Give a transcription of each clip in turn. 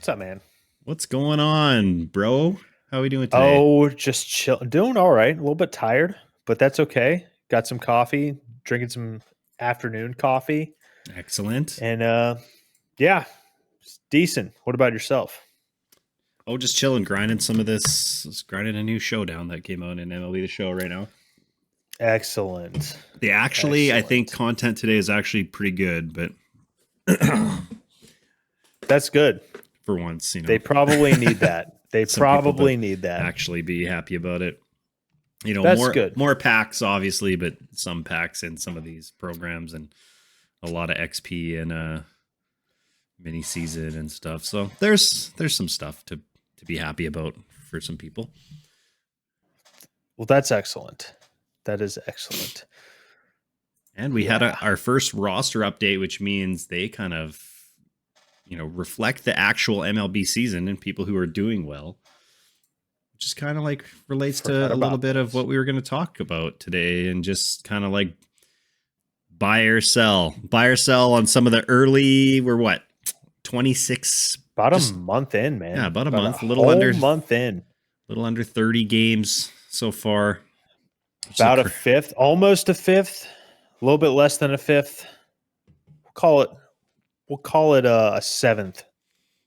What's up, man? What's going on, bro? How are we doing today? Oh, just chill. Doing all right. A little bit tired, but that's okay. Got some coffee, drinking some afternoon coffee, Excellent. and yeah, it's decent. What about yourself? Oh, just chilling, grinding some of this. Just grinding a new showdown that came out in MLB The Show right now. Excellent. I think Excellent. content today is actually pretty good, but That's good. for once, They probably need that. They some people to probably need that. actually be happy about it. That's good. More packs, obviously, but some packs in some of these programs and a lot of XP and mini season and stuff. So there's some stuff to be happy about for some people. Well, that's excellent. That is excellent. And we had our first roster update, which means they kind of, reflect the actual MLB season and people who are doing well, which is kind of like relates to a little bit of what we were going to talk about today, and just kind of like buy or sell on some of the early. We're what 26, about a month in, man. Yeah, about a month, a month in, little under 30 games so far. About a fifth, almost a fifth, a little bit less than a fifth. We'll call it a seventh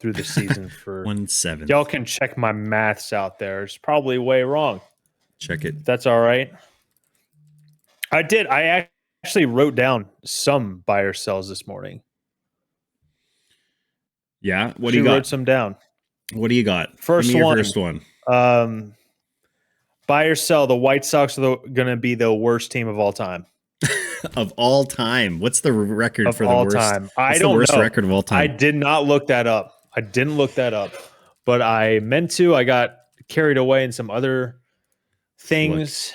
through the season for 1/7. Y'all can check my maths out there. It's probably way wrong. Check it. That's all right. I did. I actually wrote down some buy or sells this morning. Yeah. What do you got? Wrote some down. What do you got? First one. Buy or sell. The White Sox are going to be the worst team of all time. Of all time. What's the record for the worst? Time. I don't know. Worst record of all time. I did not look that up. But I meant to. I got carried away in some other things.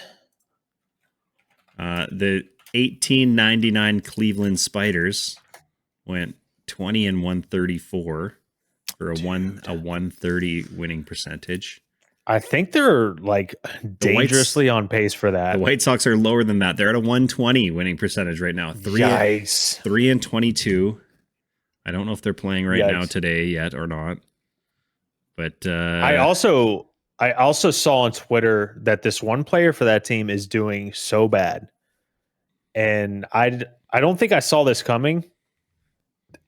The 1899 Cleveland Spiders went 20-134 for a 130 winning percentage. I think they're like dangerously on pace for that. The White Sox are lower than that. They're at a 120 winning percentage right now. 3-22. I don't know if they're playing right now today yet or not. But I also saw on Twitter that this one player for that team is doing so bad. And I don't think I saw this coming.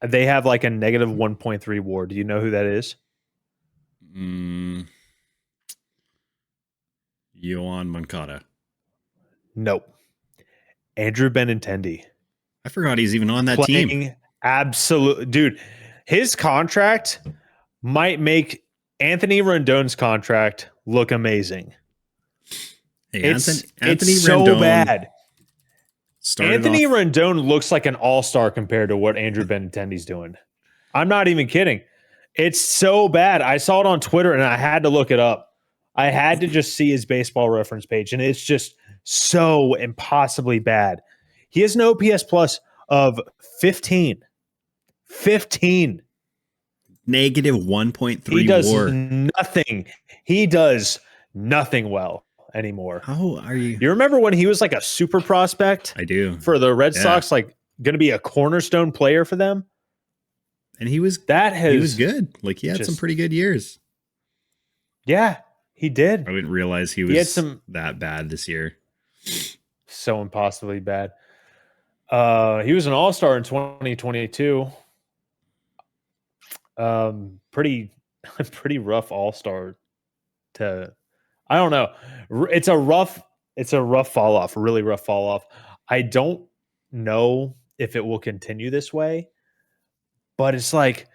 They have like a negative 1.3 WAR. Do you know who that is? Yohan Moncada. Nope. Andrew Benintendi. I forgot he's even on that team. Absolute dude. His contract might make Anthony Rendon's contract look amazing. Hey, it's so bad. Anthony Rendon looks like an all-star compared to what Andrew Benintendi's doing. I'm not even kidding. It's so bad. I saw it on Twitter and I had to look it up. I had to just see his baseball reference page, and it's just so impossibly bad. He has an OPS plus of 15. 15. Negative 1.3 He does WAR. nothing. He does nothing well anymore. How are you? You remember when he was like a super prospect? I do. For the Red Sox, like going to be a cornerstone player for them. And he was good. Like he had some pretty good years. Yeah, he did. I didn't realize he was that bad this year. So impossibly bad. He was an all-star in 2022. Pretty rough all-star to, I don't know. It's a rough fall off, really rough fall off. I don't know if it will continue this way, but it's like,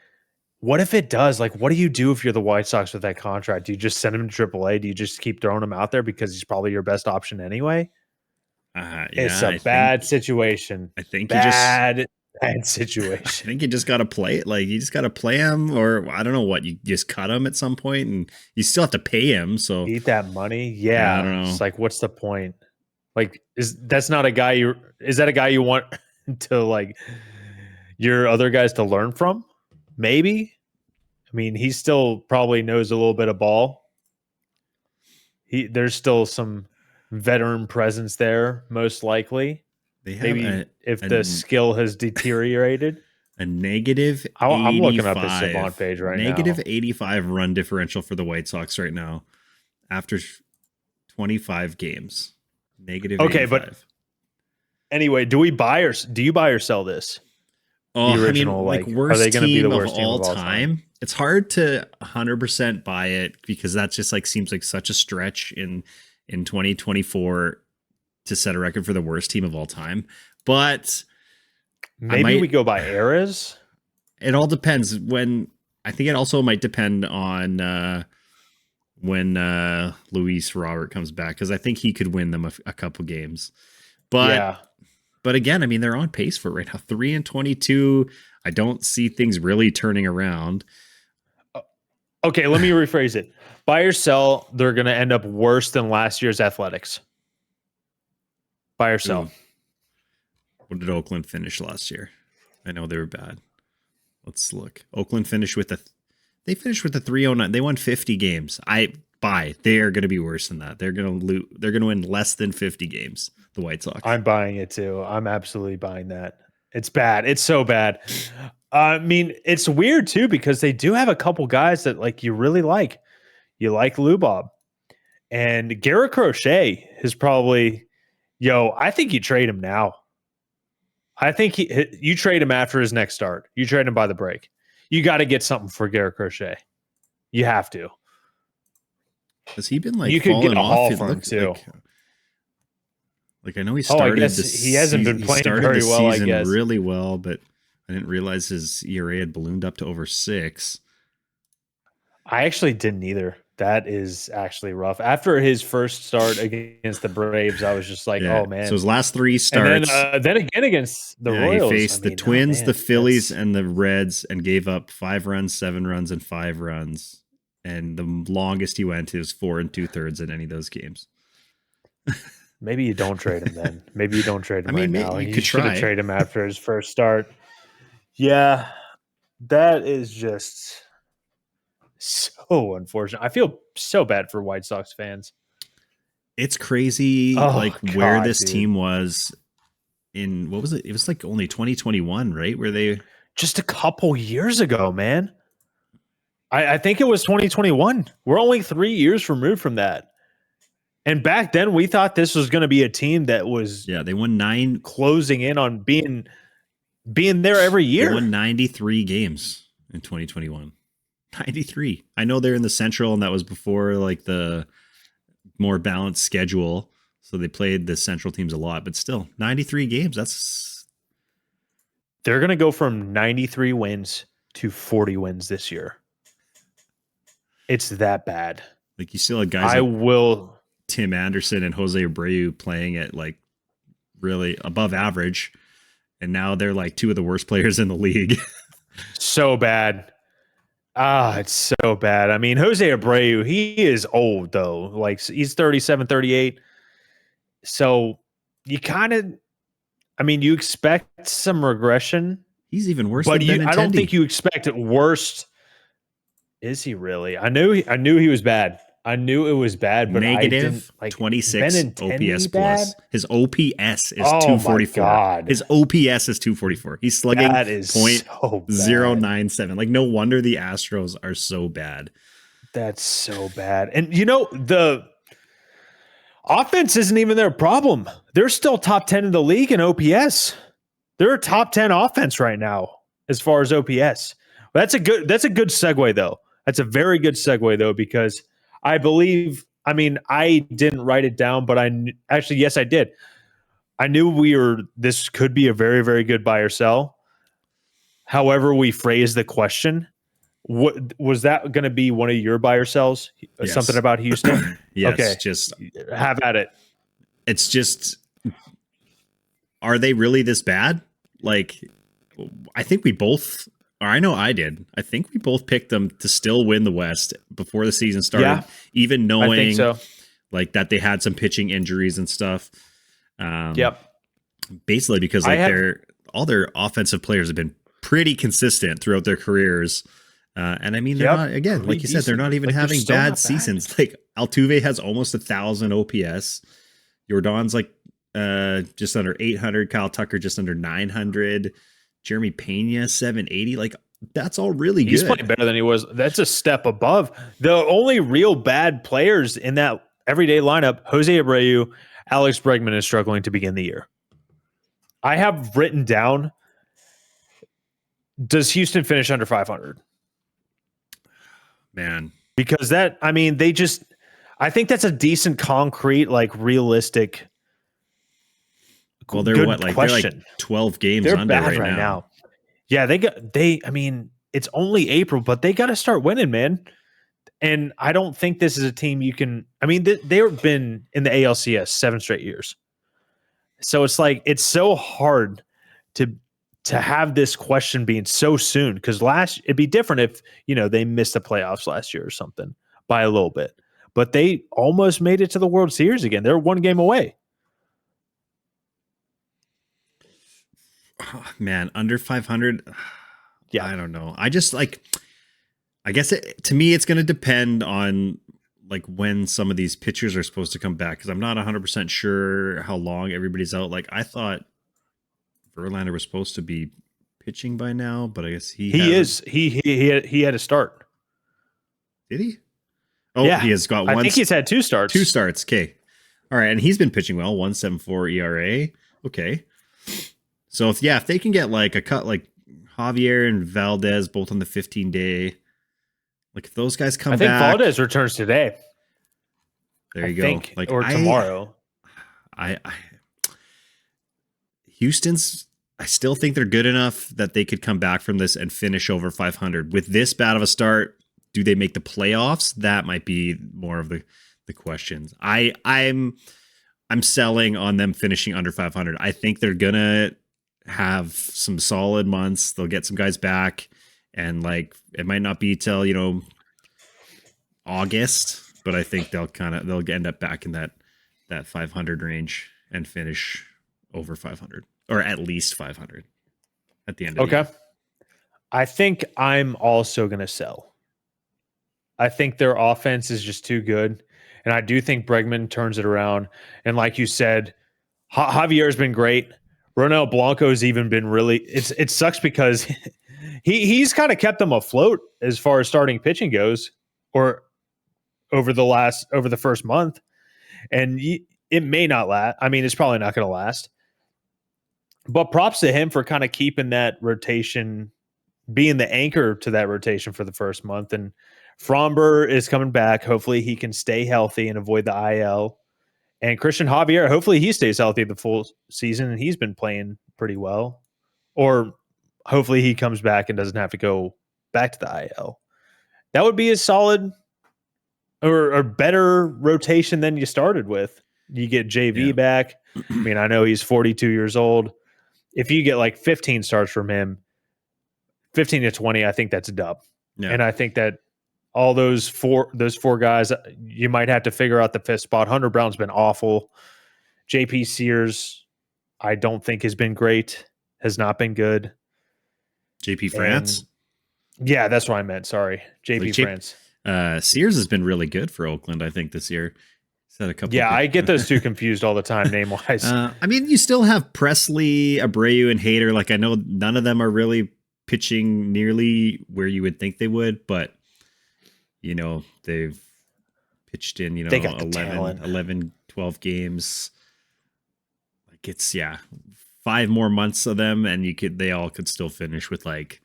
what if it does? Like, what do you do if you're the White Sox with that contract? Do you just send him to AAA? Do you just keep throwing him out there because he's probably your best option anyway? It's a bad situation. I think bad situation. I think you just got to play it. Like, you just got to play him, or I don't know what. You just cut him at some point, and you still have to pay him. So eat that money. Yeah, I don't know. It's like, what's the point? Like, is that a guy you want to like your other guys to learn from? Maybe. I mean, he still probably knows a little bit of ball. There's still some veteran presence there, most likely. Maybe if the skill has deteriorated. A negative I'm looking up his 85. Savant page right Negative now. 85 run differential for the White Sox right now after 25 games. Negative Okay, 85. but anyway, do you buy or sell this? Oh, The I mean, original, like are worst they going to be team the of worst team all of all time. It's hard to 100% buy it because that just like seems like such a stretch in 2024 to set a record for the worst team of all time. But Maybe we go by eras. It all depends I think it also might depend on when Luis Robert comes back, because I think he could win them a couple games. But again, I mean, they're on pace for it right now. 3-22. I don't see things really turning around. Okay, let me rephrase it. Buy or sell, they're going to end up worse than last year's Athletics. Buy or sell. Ooh. What did Oakland finish last year? I know they were bad. Let's look. Oakland finished with they finished with a 309. They won 50 games. I buy. They are going to be worse than that. They're going to win less than 50 games. The White Sox. I'm buying it too. I'm absolutely buying that. It's bad. It's so bad. I mean, it's weird too because they do have a couple guys that like you really like. You like Lubob, and Garrett Crochet is probably. I think you trade him now. I think you trade him after his next start. You trade him by the break. You got to get something for Garrett Crochet. You have to. Has he been like you could get a haul from him too? Like I know he started. I guess he hasn't been playing very well. I guess really well, but I didn't realize his ERA had ballooned up to over 6. I actually didn't either. That is actually rough. After his first start against the Braves, I was just like, "Oh man!" So his last 3 starts, and then again against the Royals, he faced the Twins, the Phillies, and the Reds, and gave up 5 runs, 7 runs, and 5 runs. And the longest he went is 4 2/3 in any of those games. Maybe you don't trade him then. Maybe you don't trade him now. You could should have traded him after his first start. Yeah, that is just so unfortunate. I feel so bad for White Sox fans. It's crazy, where this team was in, what was it? It was like only 2021, right? Where they just a couple years ago, man. I think it was 2021. We're only 3 years removed from that. And back then, we thought this was going to be a team that was they won 9, closing in on being there every year. They won 93 games in 2021. 93. I know they're in the Central, and that was before like the more balanced schedule, so they played the Central teams a lot. But still, 93 games. They're going to go from 93 wins to 40 wins this year. It's that bad. Like you still have guys. Tim Anderson and Jose Abreu playing at like really above average, and now they're like 2 of the worst players in the league. So bad. It's so bad. I mean, Jose Abreu, he is old though. Like he's 37, 38. So you you expect some regression. He's even worse but than I don't think you expect it worse. Is he really? I knew he was bad. I knew it was bad, but negative 26 OPS plus. His OPS is 244. God. His OPS is 244. He's slugging .097. Like no wonder the Astros are so bad. That's so bad. And the offense isn't even their problem. They're still top 10 in the league in OPS. They're a top 10 offense right now as far as OPS. That's a good segue though. That's a very good segue though, because I believe, I didn't write it down, but yes, I did. I knew this could be a very, very good buy or sell. However, we phrased the question. What was that going to be one of your buy or sells? Yes. Something about Houston? Yes. Okay. Just have at it. It's just, are they really this bad? Like, I think we both, or I know I did. I think we both picked them to still win the West before the season started, even knowing like that they had some pitching injuries and stuff. Basically because all their offensive players have been pretty consistent throughout their careers. And I mean, they're not, again, like you said, they're not even having bad seasons. Like Altuve has almost 1,000 OPS. Jordan's like just under 800. Kyle Tucker just under 900. Jeremy Pena 780. Like that's all really He's good. playing better than he was. That's a step above. The only real bad players in that everyday lineup, Jose Abreu, Alex Bregman is struggling to begin the year. I have written down, does Houston finish under 500? Man. Because that, I mean, I think that's a decent, concrete, like realistic. Well, they're what, like question. They're like 12 games they're under bad right now. Yeah, I mean, it's only April, but they got to start winning, man. And I don't think this is a team you can, I mean, they've been in the ALCS 7 straight years. So it's like, it's so hard to have this question being so soon, because it'd be different if, they missed the playoffs last year or something by a little bit, but they almost made it to the World Series again. They're 1 game away. Oh, man, under 500. Yeah, I don't know. I just I guess to me, it's going to depend on like when some of these pitchers are supposed to come back, because I'm not 100% sure how long everybody's out. Like I thought Verlander was supposed to be pitching by now, but I guess he is. He had a start. Did he? Oh, yeah. He has got one. I think he's had 2 starts. 2 starts. Okay. All right. And he's been pitching well, 1.74 ERA. Okay. So if they can get like a cut, like Javier and Valdez, both on the 15-day, like if those guys come back. I think Valdez returns today. There you go. Like or tomorrow. Houston's, I still think they're good enough that they could come back from this and finish over 500. With this bad of a start, do they make the playoffs? That might be more of the questions. I'm selling on them finishing under 500. I think they're gonna have some solid months. They'll get some guys back, and like it might not be till August, but I think they'll end up back in that 500 range and finish over 500, or at least 500 at the end of the year. I think I'm also going to sell. I think their offense is just too good, and I do think Bregman turns it around. And like you said, Javier's been great. Ronel Blanco's even been really. It sucks because he's kind of kept them afloat as far as starting pitching goes, or over the first month, and it may not last. I mean, it's probably not going to last. But props to him for kind of keeping that rotation, being the anchor to that rotation for the first month. And Fromber is coming back. Hopefully he can stay healthy and avoid the IL. And Christian Javier, hopefully he stays healthy the full season, and he's been playing pretty well. Or hopefully he comes back and doesn't have to go back to the IL. That would be a solid or better rotation than you started with. You get JV back. I mean, I know he's 42 years old. If you get like 15 starts from him, 15 to 20, I think that's a dub. Yeah. And I think that all those four guys, you might have to figure out the 5th spot. Hunter Brown's been awful. JP Sears, I don't think has been great. Has not been good. JP France? Yeah, that's what I meant. Sorry. JP France. Sears has been really good for Oakland, I think, this year. A couple. Yeah, I get those two confused all the time, name wise. I mean, you still have Presley, Abreu, and Hader. Like, I know none of them are really pitching nearly where you would think they would, but they've pitched in, they got 11, 12 games. Like it's 5 more months of them, and they all could still finish with like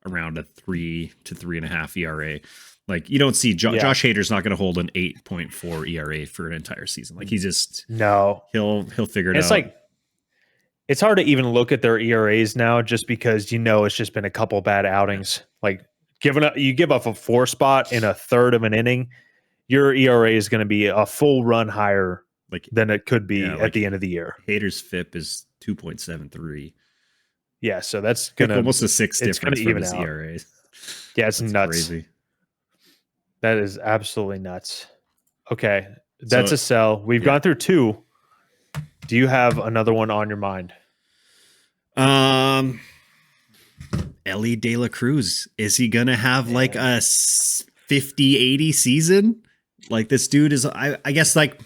around a 3 to 3.5 ERA. Like you don't see Josh Hader's not going to hold an 8.4 ERA for an entire season. Like he'll figure it out. It's like it's hard to even look at their ERAs now, just because it's just been a couple bad outings. Like you give up a 4 spot in a third of an inning, your ERA is going to be a full run higher than it could be at the end of the year. Hader's FIP is 2.73. Yeah, so that's gonna almost a 6 difference from his ERAs. Yeah, it's nuts. Crazy. That is absolutely nuts. Okay, that's a sell. We've gone through 2. Do you have another one on your mind? Elly De La Cruz. Is he going to have like a 50-80 season? Like this dude is, I guess, like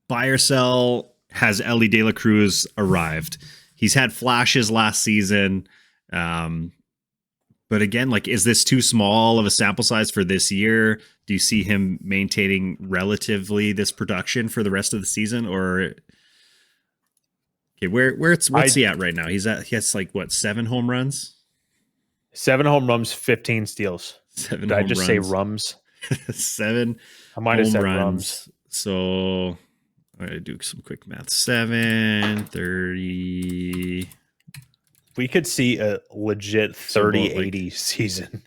buy or sell. Has Elly De La Cruz arrived? he's had flashes last season. But again, like, is this too small of a sample size for this year? Do you see him maintaining relatively this production for the rest of the season? Or okay, what's he at right now? He has like what, 7 home runs? 7 home runs, 15 steals. 7 Did home I just runs. say rums? 7 I might have home said runs. rums. So I'm gonna do some quick math. 7, 30. We could see a legit 30-80 season.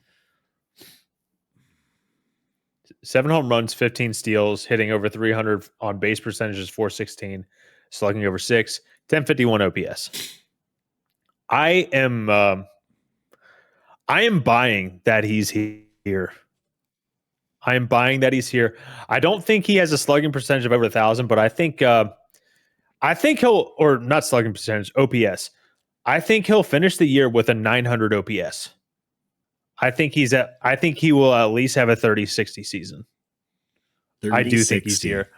7 home runs, 15 steals, hitting over 300 on base percentages, 416, slugging over 6, 1051 OPS. I am buying that he's here. I am buying that he's here. I don't think he has a slugging percentage of over 1,000, but I think he'll, or not slugging percentage, OPS. I think he'll finish the year with a 900 OPS. I think he will at least have a 30-60 season. 30, I do 60. think he's here.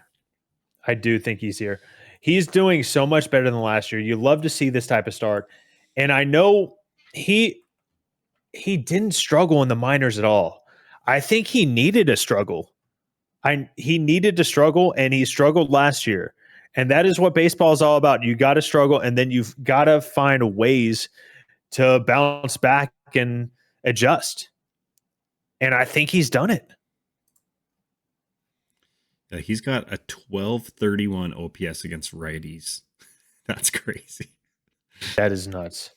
I do think he's here. He's doing so much better than last year. You love to see this type of start. And I know he didn't struggle in the minors at all. I think he needed a struggle. He needed to struggle, and he struggled last year. And that is what baseball is all about. You got to struggle, and then you've got to find ways to bounce back and adjust. And I think he's done it. Yeah, he's got a 1231 OPS against righties. That's crazy. That is nuts.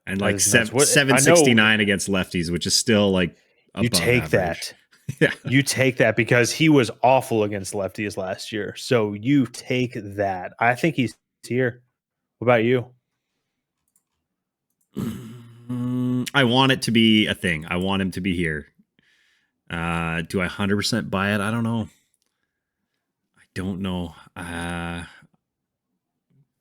And like 769 against lefties, which is still like above you take average. That. Yeah. You take that because he was awful against lefties last year. So you take that. I think he's here. What about you? I want it to be a thing. I want him to be here. Do I 100% buy it? I don't know.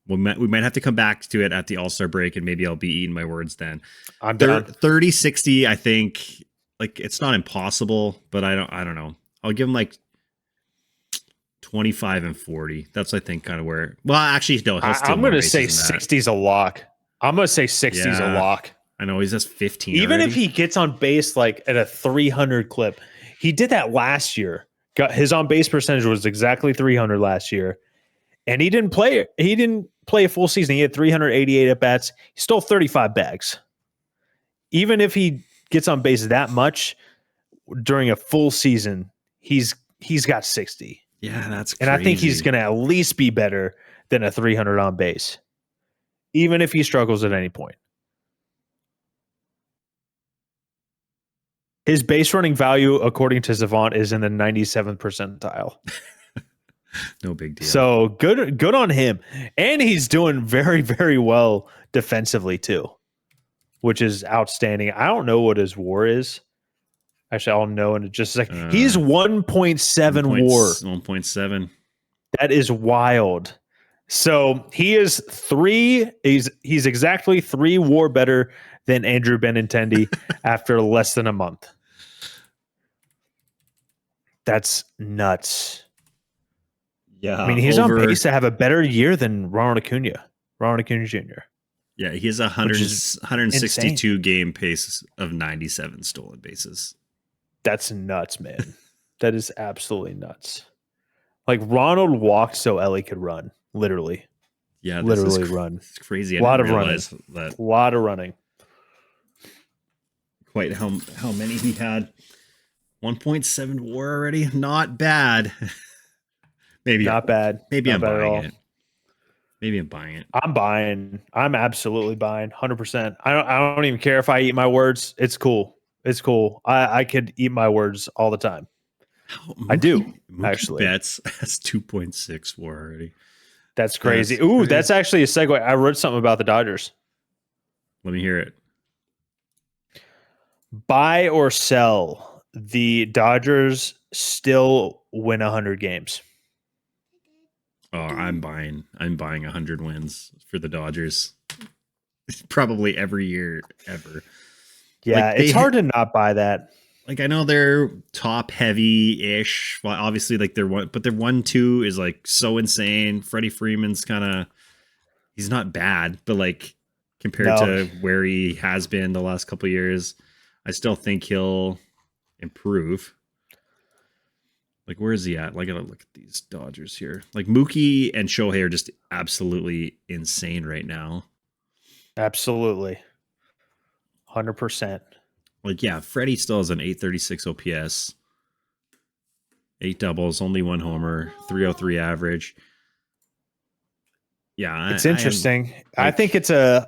We might have to come back to it at the All-Star break, and maybe I'll be eating my words then. I'm down. 30-60, I think, like, it's not impossible, but I don't know. I'll give him like 25 and 40. That's, I think, kind of where. Well, actually, no. I'm going to say 60's a lock. I'm going to say 60's a lock. I know, he's just 15. Even already. if he gets on base like at a 300 clip, he did that last year. His on base percentage was exactly 300 last year, and he didn't play. He didn't play a full season. He had 388 at bats. He stole 35 bags. Even if he gets on base that much during a full season, he's got 60. Yeah, that's crazy. And I think he's going to at least be better than a 300 on base, even if he struggles at any point. His base running value, according to Savant, is in the 97th percentile. No big deal. So good on him. And he's doing very, very well defensively too, which is outstanding. I don't know what his WAR is. Actually, I'll know in just a second. He's 1.7 WAR. 1.7. That is wild. So he is 3. He's exactly 3 WAR better than Andrew Benintendi after less than a month. That's nuts. Yeah. I mean, he's on pace to have a better year than Ronald Acuna Jr. Yeah, he has 162 insane. Game pace of 97 stolen bases. That's nuts, man. That is absolutely nuts. Like, Ronald walked so Elly could run, literally. Yeah, literally run. It's crazy. A lot of running. A lot of running. Quite how many he had. 1.7 WAR already. Not bad. Maybe not bad. Maybe not I'm bad buying it. Maybe I'm buying it. I'm buying. I'm absolutely buying. 100%. I don't even care if I eat my words. It's cool. It's cool. I could eat my words all the time. I do, actually. Betts has 2.6 WAR already. That's crazy. Ooh, that's actually a segue. I wrote something about the Dodgers. Let me hear it. Buy or sell. The Dodgers still win 100 games. Oh, I'm buying 100 wins for the Dodgers. Probably every year ever. Yeah, like, it's hard to not buy that. Like, I know they're top heavy-ish. Well, obviously, like, their 1-2 is like so insane. Freddie Freeman's kind of, he's not bad, but like, compared to where he has been the last couple of years. I still think he'll improve. Like, where is he at? Like, I gotta look at these Dodgers here. Like, Mookie and Shohei are just absolutely insane right now. Absolutely. 100%. Like, yeah, Freddie still has an 836 OPS, 8 doubles, only 1 homer, 303 average. Yeah, it's interesting. I think it's an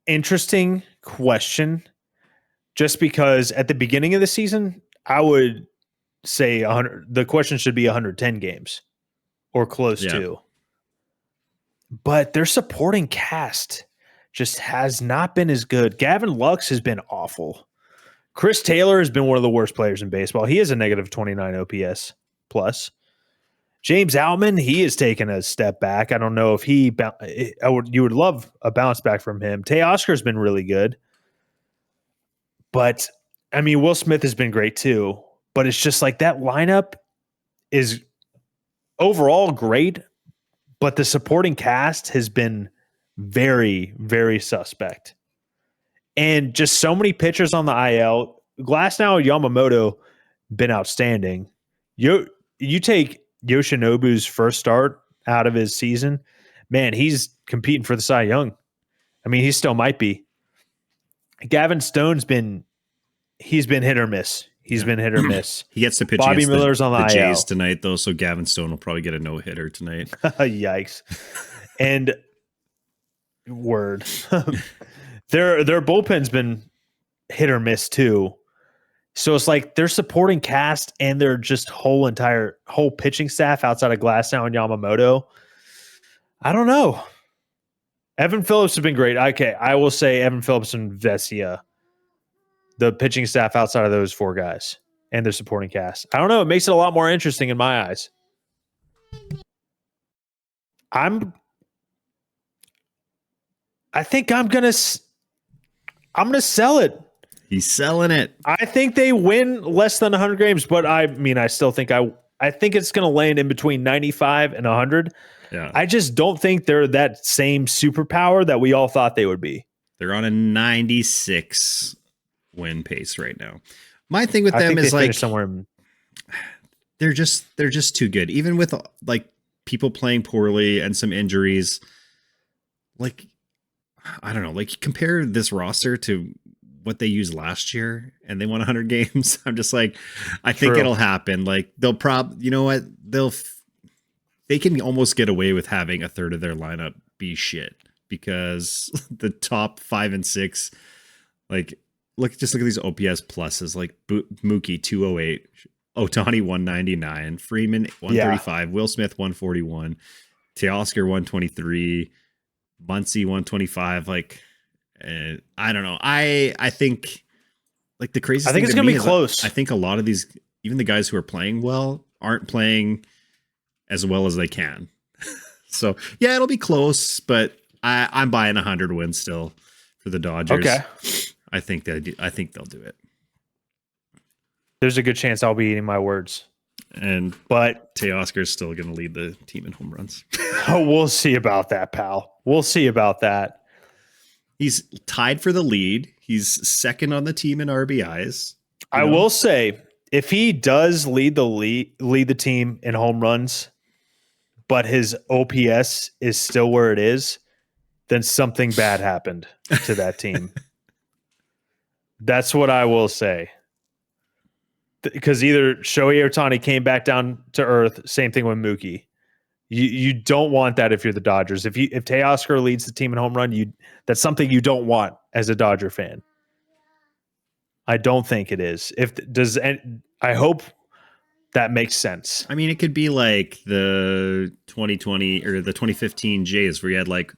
interesting question, just because at the beginning of the season, I would say 100. The question should be 110 games or close to. But their supporting cast just has not been as good. Gavin Lux has been awful. Chris Taylor has been one of the worst players in baseball. He has a negative 29 OPS plus. James Outman, he has taken a step back. I don't know if you would love a bounce back from him. Teoscar's been really good. But, I mean, Will Smith has been great too. But it's just like that lineup is overall great, but the supporting cast has been very, very suspect. And just so many pitchers on the IL. Glasnow and Yamamoto been outstanding. You take Yoshinobu's first start out of his season, man, he's competing for the Cy Young. I mean, he still might be. Gavin Stone's been hit or miss. He's been hit or miss. He gets to pitch Bobby against Miller's on the Jays IL tonight, though, so Gavin Stone will probably get a no-hitter tonight. Yikes. And word. Their bullpen's been hit or miss too. So it's like their supporting cast and their just whole pitching staff outside of Glasnow and Yamamoto. I don't know. Evan Phillips has been great. Okay, I will say Evan Phillips and Vesia, the pitching staff outside of those 4 guys and their supporting cast. I don't know. It makes it a lot more interesting in my eyes. I think I'm gonna sell it. He's selling it. I think they win less than 100 games, but I mean, I still think I think it's going to land in between 95 and 100. Yeah. I just don't think they're that same superpower that we all thought they would be. They're on a 96 win pace right now. My thing with them is like somewhere. They're just too good. Even with like people playing poorly and some injuries, like I don't know, like compare this roster to what they used last year and they won 100 games. I'm just like, I think it'll happen. Like you know what? They can almost get away with having a third of their lineup be shit because the top 5 and 6, like look at these OPS pluses, like Mookie 208, Ohtani 199, Freeman 135, Will Smith 141, Teoscar 123, Muncy 125. Like, I don't know. I think like the craziest. I think it's gonna be close. I think a lot of these, even the guys who are playing well, aren't playing as well as they can. So yeah, it'll be close, but I'm buying 100 wins still for the Dodgers. Okay, I think they'll do it. There's a good chance I'll be eating my words. But Teoscar's still going to lead the team in home runs. We'll see about that, pal. We'll see about that. He's tied for the lead. He's second on the team in RBIs. I will say, if he does lead the team in home runs, but his OPS is still where it is, then something bad happened to that team. That's what I will say. Because either Shohei Ohtani came back down to earth, same thing with Mookie. You don't want that if you're the Dodgers. If Teoscar leads the team in home run, that's something you don't want as a Dodger fan. I don't think it is. I hope that makes sense. I mean, it could be like the 2020 or the 2015 Jays where you had like,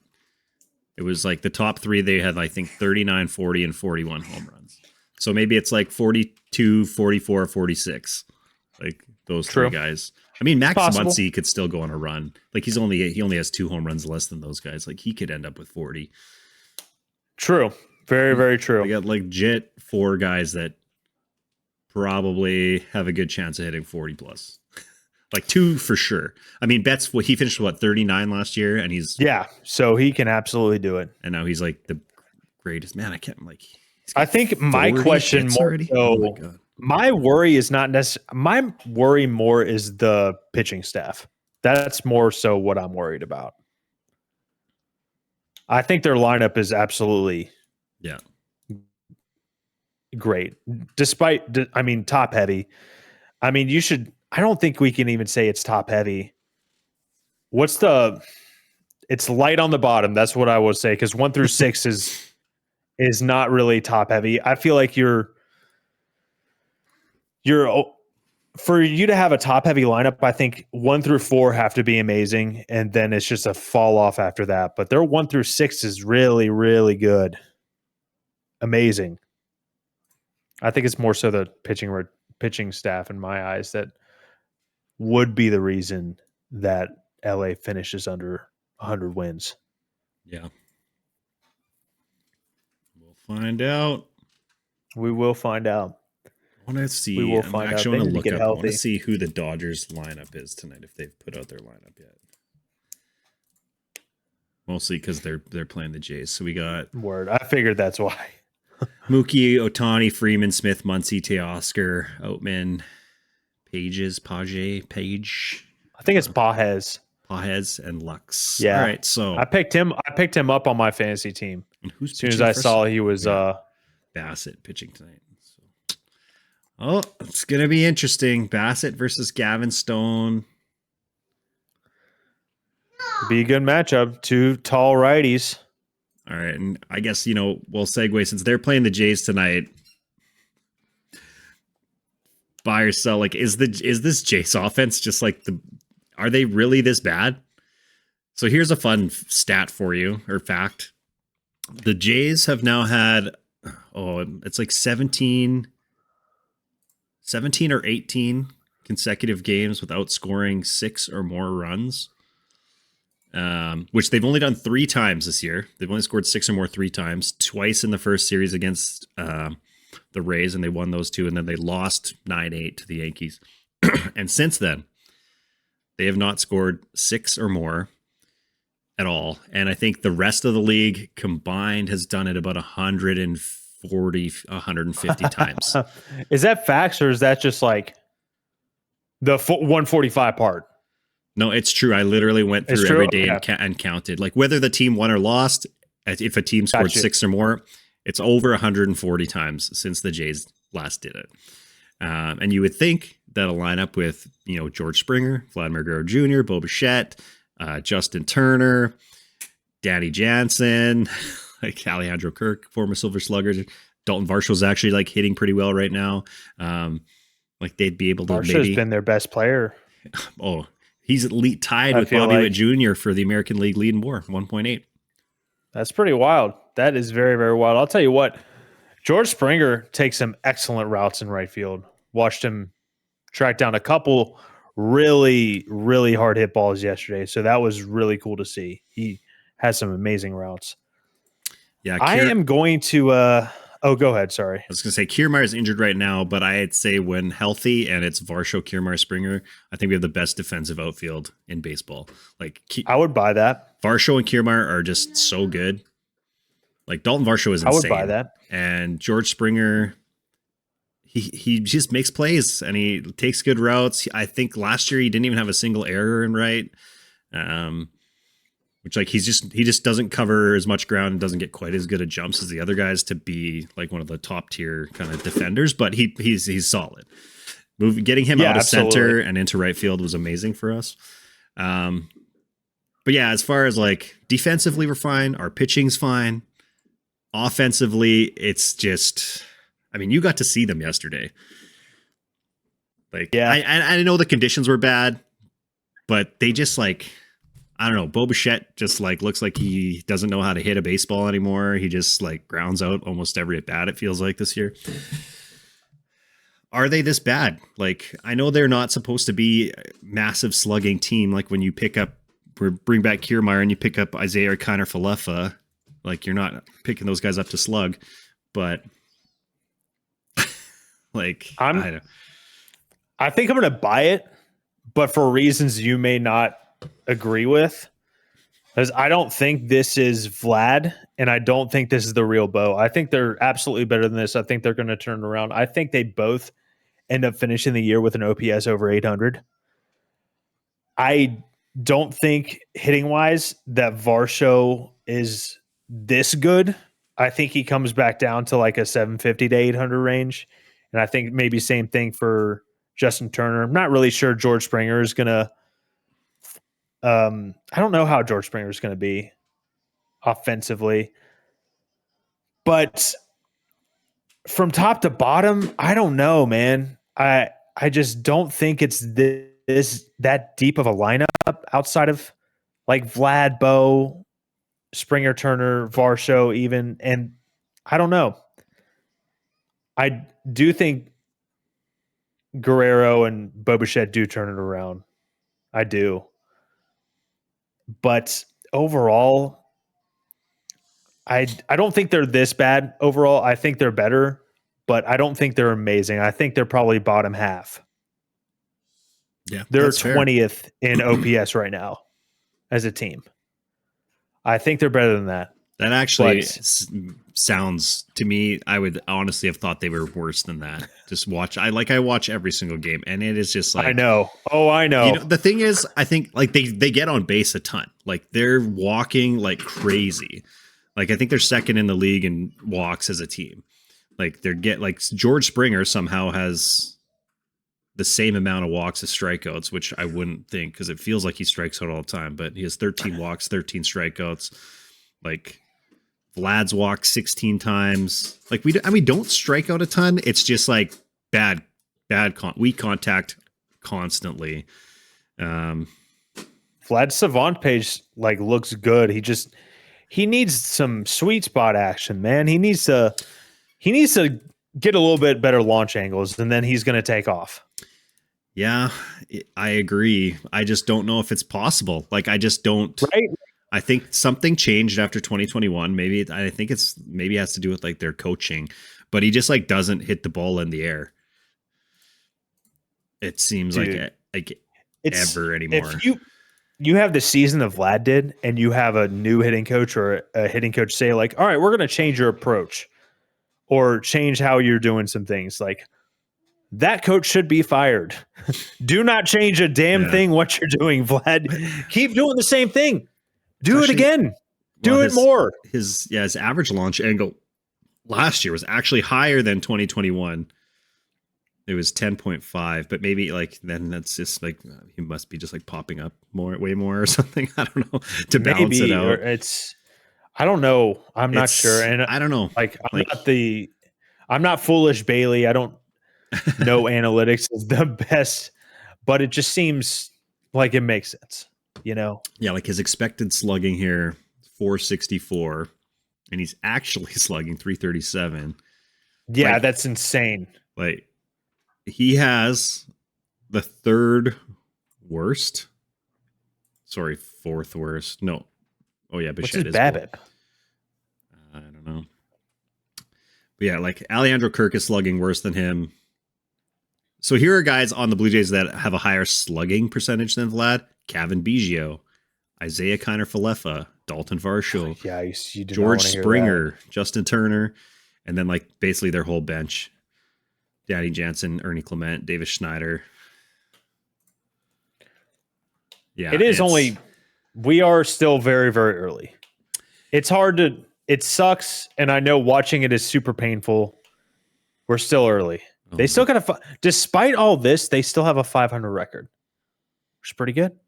it was like the top 3, they had, I think, 39, 40, and 41 home runs. So maybe it's like 42, 44, 46. Like those 3 guys. I mean, Max Muncy could still go on a run. Like he only has 2 home runs less than those guys. Like he could end up with 40. True. Very, very true. We got legit 4 guys that probably have a good chance of hitting 40 plus. Like 2 for sure. I mean, Betts, he finished 39 last year, and so he can absolutely do it. And now he's like the greatest. Man, I can't like. I think my question more already. so, oh my God. My worry is not necessarily. My worry more is the pitching staff. That's more so what I'm worried about. I think their lineup is absolutely great, despite, I mean, top heavy. I mean, I don't think we can even say it's top heavy. It's light on the bottom. That's what I would say, because 1 through 6 is not really top heavy. I feel like for you to have a top heavy lineup, I think 1 through 4 have to be amazing, and then it's just a fall off after that. But their 1 through 6 is really, really good, amazing. I think it's more so the pitching staff in my eyes that would be the reason that LA finishes under 100 wins. Yeah, we'll find out. We will find out. I want to see. We will find out. I want to look up. I want to see who the Dodgers lineup is tonight, if they've put out their lineup yet. Mostly because they're playing the Jays. So we got word. I figured that's why. Mookie, Ohtani, Freeman, Smith, Muncy, Teoscar, Oatman, Page. I think it's Pages, and Lux. Yeah. All right. So I picked him up on my fantasy team. As soon as I saw he was Bassett pitching tonight. Oh, it's going to be interesting. Bassett versus Gavin Stone. Be a good matchup. 2 tall righties. All right. And I guess, we'll segue, since they're playing the Jays tonight. Buy or sell. Like, is this Jays offense just like are they really this bad? So here's a fun stat for you, or fact. The Jays have now had, it's like 17 or 18 consecutive games without scoring 6 or more runs, which they've only done 3 times this year. They've only scored 6 or more 3 times, twice in the first series against the Rays, and they won those 2, and then they lost 9-8 to the Yankees. And since then, they have not scored 6 or more at all. And I think the rest of the league combined has done it about 150 times. Is that facts, or is that just like the 145 part? No, it's true. I literally went through every day and counted, like whether the team won or lost. If a team scored 6 or more, it's over 140 times since the Jays last did it. And you would think that a lineup with, George Springer, Vladimir Guerrero Jr., Bo Bichette, Justin Turner, Danny Jansen, like Alejandro Kirk, former Silver Slugger, Dalton Varshall's actually like hitting pretty well right now. Like they'd be able to. Varshall's been their best player. Oh, he's tied with Bobby Witt Jr. for the American League lead in WAR, 1.8. That's pretty wild. That is very, very wild. I'll tell you what, George Springer takes some excellent routes in right field. Watched him track down a couple really, really hard hit balls yesterday. So that was really cool to see. He has some amazing routes. Yeah, I am going to go ahead. Sorry. I was going to say Kiermaier is injured right now, but I'd say when healthy and it's Varsho, Kiermaier, Springer, I think we have the best defensive outfield in baseball. Like I would buy that. Varsho and Kiermaier are just so good. Like Dalton Varsho is insane. I would buy that. And George Springer, he just makes plays and he takes good routes. I think last year he didn't even have a single error in right. Which like he just doesn't cover as much ground and doesn't get quite as good at jumps as the other guys to be like one of the top tier kind of defenders, but he's solid. Getting him out of center and into right field was amazing for us. But yeah, as far as like defensively, we're fine. Our pitching's fine. Offensively, it's just, I mean, you got to see them yesterday. Like, yeah, I know the conditions were bad, but they just like, I don't know. Bo Bichette just like looks like he doesn't know how to hit a baseball anymore. He just like grounds out almost every at bat. It feels like this year. Are they this bad? Like, I know they're not supposed to be a massive slugging team. Like when you bring back Kiermaier and you pick up Isaiah Kiner-Falefa, like you're not picking those guys up to slug, but like I think I'm going to buy it, but for reasons you may not agree with. Because I don't think this is Vlad, and I don't think this is the real Bo. I think they're absolutely better than this. I think they're going to turn around. I think they both end up finishing the year with an OPS over 800. I don't think hitting wise that Varsho is this good. I think he comes back down to like a 750 to 800 range. And I think maybe same thing for Justin Turner. I'm not really sure George Springer is going to. I don't know how George Springer is going to be offensively. But from top to bottom, I don't know, man. I just don't think it's this that deep of a lineup outside of like Vlad, Bo, Springer, Turner, Varsho, even, and I don't know. I do think Guerrero and Bobichette do turn it around. I do, but overall, I don't think they're this bad. Overall, I think they're better, but I don't think they're amazing. I think they're probably bottom half. Yeah, they're that's fair. 20th in OPS right now as a team. I think they're better than that. That actually sounds to me. I would honestly have thought they were worse than that. Just watch. I watch every single game, and it is just like I know. Oh, I know. You know, the thing is, I think like they get on base a ton. Like they're walking like crazy. Like I think they're second in the league in walks as a team. Like George Springer somehow has the same amount of walks as strikeouts, which I wouldn't think because it feels like he strikes out all the time. But he has 13 walks, 13 strikeouts. Like Vlad's walked 16 times. Like we don't strike out a ton. It's just like weak contact constantly. Vlad's Savant page like looks good. He needs some sweet spot action, man. He needs to get a little bit better launch angles, and then he's going to take off. Yeah, I agree. I just don't know if it's possible. Like I just don't. Right. I think something changed after 2021. I think it has to do with like their coaching, but he just like doesn't hit the ball in the air. It seems like it's ever anymore. If you have the season that Vlad did, and you have a new hitting coach or a hitting coach say like, all right, we're going to change your approach or change how you're doing some things, like that coach should be fired. Do not change a damn thing what you're doing, Vlad. Keep doing the same thing. Do it again. Do it more. His average launch angle last year was actually higher than 2021. It was 10.5, but maybe like then that's just like he must be just like popping up way more or something. I don't know to balance it out. I don't know. I'm not sure, and I don't know. Like I'm not foolish, Bailey. I don't know analytics is the best, but it just seems like it makes sense. You know? Yeah, like his expected slugging here, 464, and he's actually slugging 337. Yeah, that's insane. Like he has the fourth worst. No. Oh yeah, What's his BABIP? I don't know. But yeah, like Alejandro Kirk is slugging worse than him. So here are guys on the Blue Jays that have a higher slugging percentage than Vlad. Kevin Biggio, Isaiah Kiner-Falefa, Dalton Varsho, George Springer, Justin Turner, and then like basically their whole bench. Danny Jansen, Ernie Clement, Davis Schneider. Yeah. We are still very, very early. It sucks, and I know watching it is super painful. We're still early. They still got despite all this, they still have a 500 record, which is pretty good.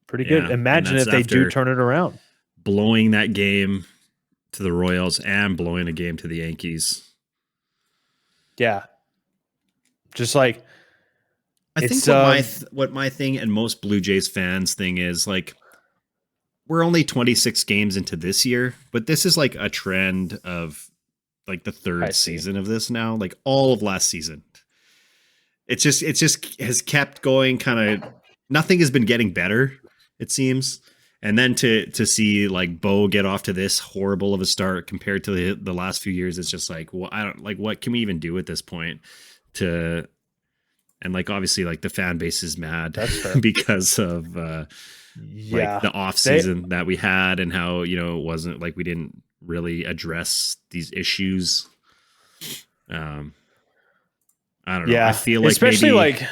Pretty good. Imagine if they do turn it around. Blowing that game to the Royals and blowing a game to the Yankees. Yeah. Just like I think what my thing and most Blue Jays fans thing is like we're only 26 games into this year, but this is like a trend of like the third season of this now, like all of last season. It just has kept going kind of nothing has been getting better, it seems. And then to see like Bo get off to this horrible of a start compared to the last few years, it's just like, well, I don't like what can we even do at this point and And like obviously like the fan base is mad That's fair. because of like the off season that we had and how, you know, it wasn't like we didn't really address these issues. I don't know. I feel like especially maybe like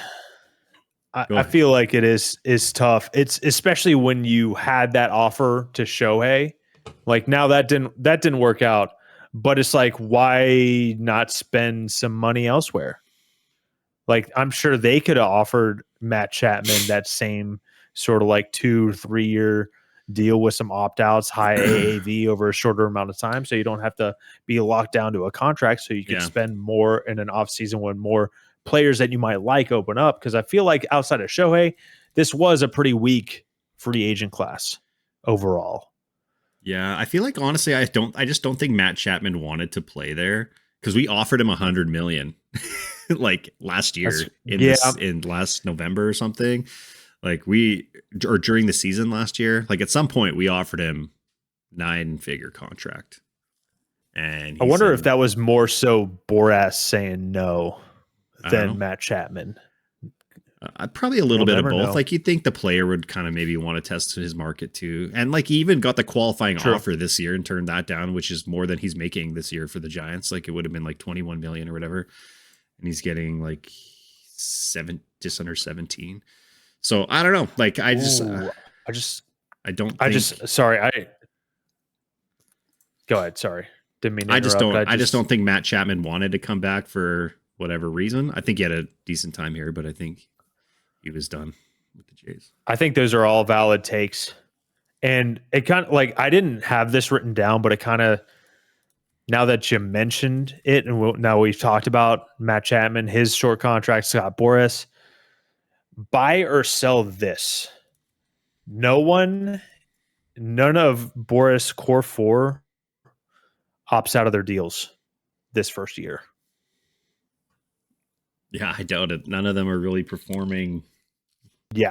I feel like it is tough. It's especially when you had that offer to Shohei. Like now that didn't work out. But it's like, why not spend some money elsewhere? Like I'm sure they could have offered Matt Chapman that same sort of like 2-3 year deal with some opt outs, high AAV over a shorter amount of time, so you don't have to be locked down to a contract. So you can spend more in an off season when more players that you might like open up. Because I feel like outside of Shohei, this was a pretty weak free agent class overall. Yeah, I feel like honestly, I just don't think Matt Chapman wanted to play there because we offered him $100 million like last year in last November or something. Like or during the season last year, like at some point we offered him 9-figure contract. And I wonder if that was more so Boras saying no than Matt Chapman. Probably a little bit of both. Like you'd think the player would kind of maybe want to test his market too. And like he even got the qualifying offer this year and turned that down, which is more than he's making this year for the Giants. Like it would have been like 21 million or whatever. And he's getting like just under 17. So I don't know. Like I don't go ahead. Sorry. Didn't mean to interrupt. I just don't think Matt Chapman wanted to come back for whatever reason. I think he had a decent time here, but I think he was done with the Jays. I think those are all valid takes. And it kind of like, I didn't have this written down, but it kind of, now that you mentioned it, and now we've talked about Matt Chapman, his short contract, Scott Boras, buy or sell this. None of Boras core 4 opts out of their deals this first year. Yeah, I doubt it. None of them are really performing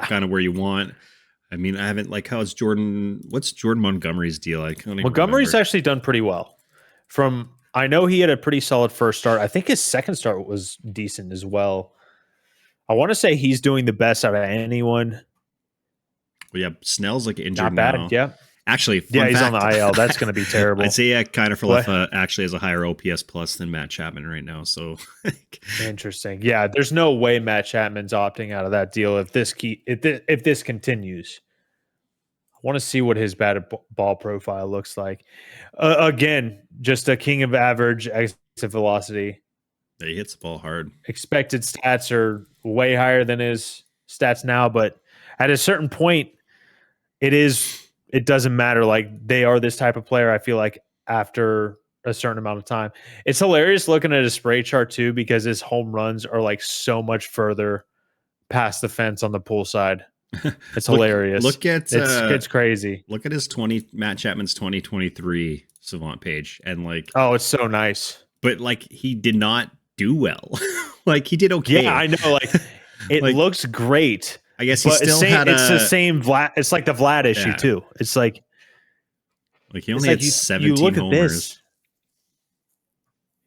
kind of where you want. I mean, I haven't what's Jordan Montgomery's deal? Montgomery's actually done pretty well. I know he had a pretty solid first start. I think his second start was decent as well. I want to say he's doing the best out of anyone. Well, yeah, Snell's like injured Not bad, now. Yeah. Actually, he's on the IL. That's going to be terrible. Isaiah Kiner-Falefa actually has a higher OPS plus than Matt Chapman right now. So interesting. Yeah, there's no way Matt Chapman's opting out of that deal if this continues. I want to see what his batted ball profile looks like. Again, just a king of average exit velocity. Yeah, he hits the ball hard. Expected stats are way higher than his stats now, but at a certain point, it doesn't matter. Like they are this type of player. I feel like after a certain amount of time, it's hilarious looking at his spray chart too, because his home runs are like so much further past the fence on the pool side. It's hilarious. It's crazy. Look at his Matt Chapman's 2023 Savant page, and like, oh, it's so nice. But like, he did not do well. Like he did okay. Yeah, I know. Like it looks great. I guess he still had it's the same Vlad. It's like the Vlad issue too. It's like he only had 17 homers.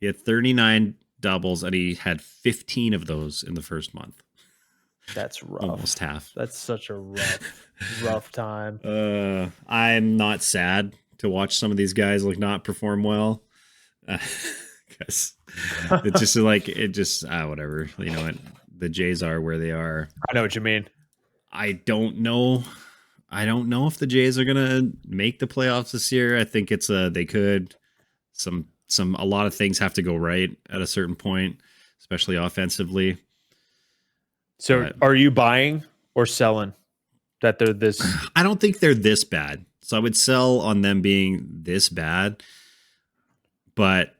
He had 39 doubles, and he had 15 of those in the first month. That's rough. Almost half. That's such a rough time. I'm not sad to watch some of these guys not perform well. Because it's just whatever. You know what? The Jays are where they are. I know what you mean. I don't know if the Jays are gonna make the playoffs this year. I think they could. A lot of things have to go right at a certain point, especially offensively. So are you buying or selling that they're this? I don't think they're this bad. So I would sell on them being this bad. But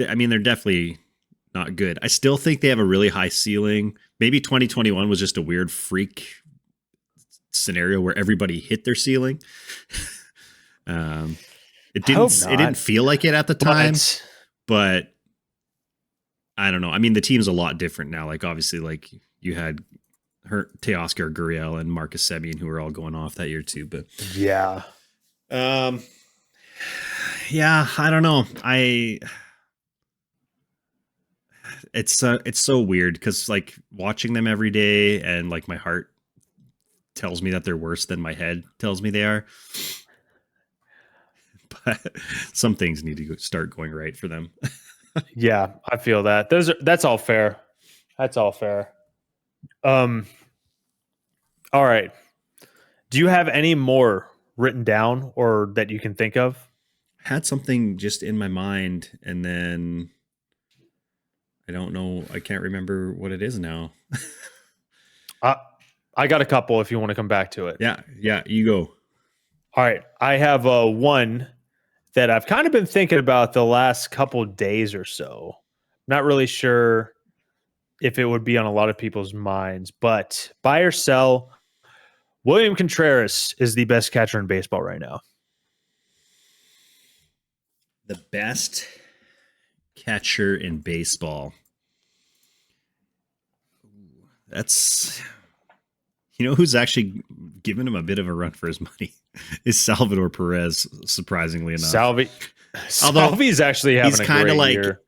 I mean, they're definitely not good. I still think they have a really high ceiling. Maybe 2021 was just a weird freak scenario where everybody hit their ceiling. It didn't feel like it at the time, but I don't know. I mean, the team's a lot different now. Like obviously, like you had Teoscar Gurriel and Marcus Semien who were all going off that year too. But yeah, I don't know. It's so weird because like watching them every day and like my heart tells me that they're worse than my head tells me they are. But some things need to start going right for them. Yeah, I feel that. That's all fair. That's all fair. Um all right. Do you have any more written down or that you can think of? Had something just in my mind and then I don't know. I can't remember what it is now. Uh, I got a couple if you want to come back to it. Yeah, you go. All right. I have one that I've kind of been thinking about the last couple days or so. Not really sure if it would be on a lot of people's minds, but buy or sell, William Contreras is the best catcher in baseball right now. The best catcher in baseball. That's who's actually giving him a bit of a run for his money is Salvador Perez, surprisingly enough. Salvi's actually having he's a kind of like year.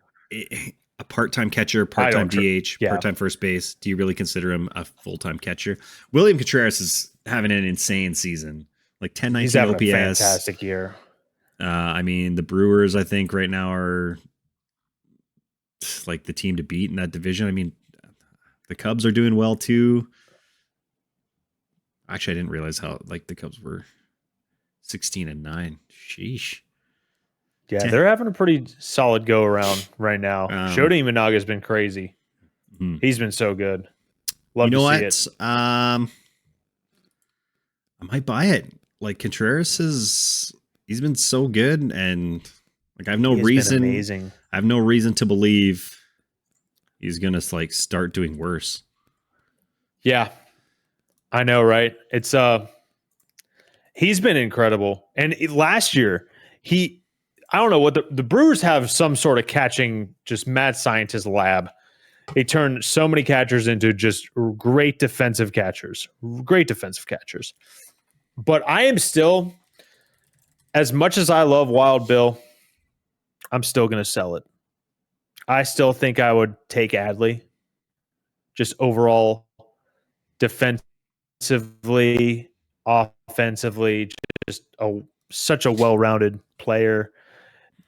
A part-time catcher, part-time DH, part-time first base. Do you really consider him a full-time catcher? William Contreras is having an insane season, like 10-19 He's having OPS. a fantastic year. I mean, the Brewers, I think, right now are like the team to beat in that division. I mean, the Cubs are doing well too. Actually, I didn't realize how like the Cubs were 16-9. Sheesh. Yeah, they're having a pretty solid go around right now. Shota Imanaga's been crazy. He's been so good. Love to see it. I might buy it. Like Contreras he's been so good, and like I have no reason to believe he's gonna like start doing worse. Yeah, I know, right? It's he's been incredible, and last year I don't know what the Brewers have some sort of catching, just mad scientist lab. They turn so many catchers into just great defensive catchers. But I am still, as much as I love Wild Bill, I'm still going to sell it. I still think I would take Adley. Just overall, defensively, offensively, just such a well-rounded player.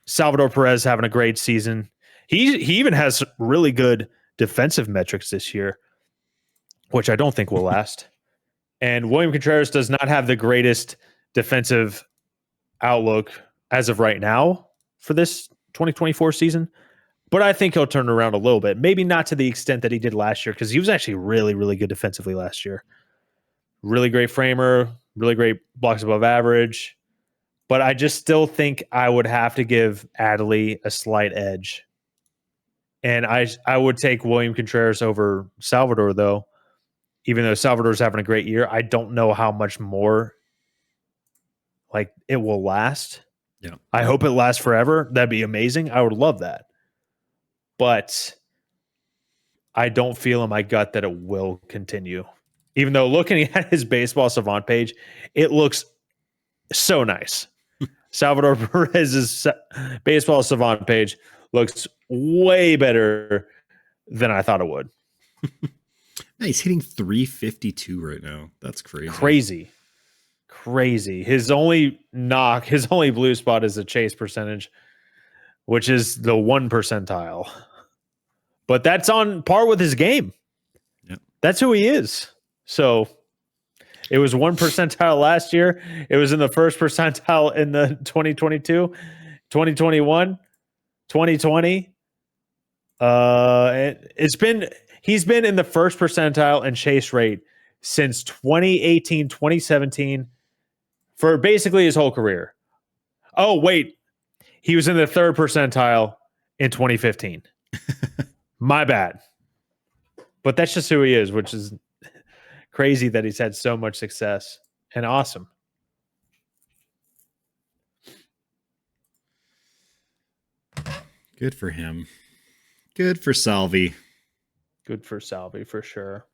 Salvador Perez having a great season. He even has really good defensive metrics this year, which I don't think will last. And William Contreras does not have the greatest defensive outlook as of right now for this 2024 season, but I think he'll turn around a little bit. Maybe not to the extent that he did last year, because he was actually really, really good defensively last year. Really great framer, really great blocks above average. But I just still think I would have to give Adley a slight edge. And I would take William Contreras over Salvador, though. Even though Salvador's having a great year, I don't know how much more like it will last. Yeah. I hope it lasts forever. That'd be amazing. I would love that. But I don't feel in my gut that it will continue. Even though looking at his baseball savant page, it looks so nice. Salvador Perez's baseball savant page looks way better than I thought it would. He's hitting 352 right now. That's crazy. Crazy. His only blue spot is a chase percentage, which is the 1 percentile. But that's on par with his game. Yep. That's who he is. So it was 1 percentile last year. It was in the first percentile in the 2022, 2021, 2020. He's been in the first percentile in chase rate since 2018, 2017 for basically his whole career. Oh, wait. He was in the third percentile in 2015. My bad. But that's just who he is, which is crazy that he's had so much success and awesome. Good for him. Good for Salvi. Good for Salvi for sure.